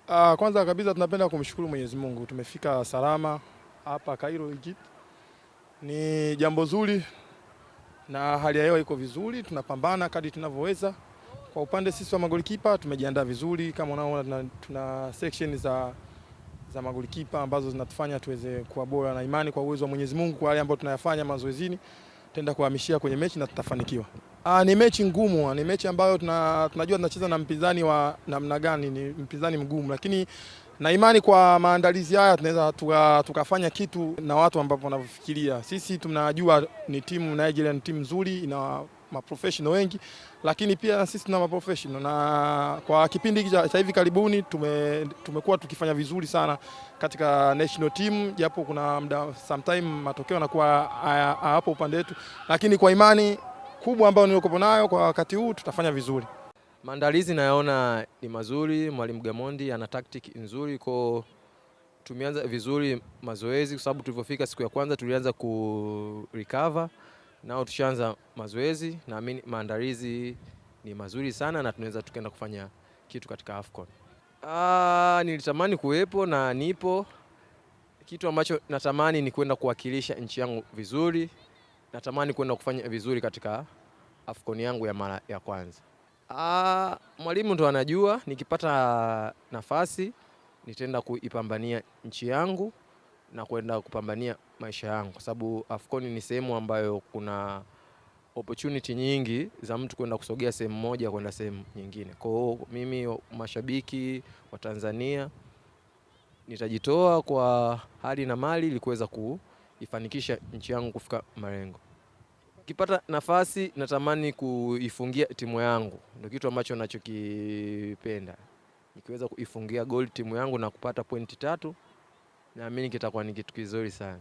Kwanza kabisa tunapenda kumshukuru Mwenyezi Mungu. Tumefika salama hapa Cairo, Egypt. Ni jambo zuri na hali ya hewa iko vizuri, tunapambana kadri tunavyoweza. Kwa upande sisi wa magolikipa tumejiandaa vizuri, kama unaona tuna section za magolikipa ambazo zinatufanya tuweze kuwa bora, na imani kwa uwezo wa Mwenyezi Mungu kwa yale ambayo tunayafanya mazoezini tutaenda kuhamishia kwenye mechi na tutafanikiwa. Ni mechi ngumu, ni mechi ambayo tunajua tunacheza na mpinzani wa namna gani, ni mpinzani mgumu, lakini na imani kwa maandalizi haya tunaweza tukafanya kitu na watu ambao wanavyofikiria. Sisi tunajua ni timu Nigeria, ni timu nzuri, ina maprofessional wengi, lakini pia sisi tuna maprofessional, na kwa kipindi cha hivi karibuni tumekuwa tukifanya vizuri sana katika national team, japo kuna muda sometime matokeo yanakuwa hapo upande wetu, lakini kwa imani kubwa ambayo nilikopo nayo kwa wakati huu tutafanya vizuri. Maandalizi nayaona ni mazuri, Mwalimu Gamondi ana tactic nzuri, kwa tumeanza vizuri mazoezi kwa sababu tulipofika siku ya kwanza tulianza ku recover, nao tushaanza mazoezi, naamini maandalizi ni mazuri sana na tunaweza tukaenda kufanya kitu katika AFCON. Nilitamani kuwepo na nipo. Kitu ambacho natamani ni kwenda kuwakilisha nchi yangu vizuri. Natamani kwenda kufanya vizuri katika AFCON yangu ya mara ya kwanza. Mwalimu ndo anajua, nikipata nafasi nitaenda kuipambania nchi yangu na kwenda kupambania maisha yangu, kwa sababu AFCON ni sehemu ambayo kuna opportunity nyingi za mtu kwenda kusogea sehemu moja kwenda sehemu nyingine. Kwa hiyo mimi, mashabiki wa Tanzania, nitajitoa kwa hali na mali ili kuweza kuifanikisha nchi yangu kufika malengo. Nikipata nafasi natamani kuifungia timu yangu, ndio kitu ambacho ninachokipenda. Nikiweza kuifungia goal timu yangu na kupata pointi 3, naamini kitakuwa ni kitu kizuri sana.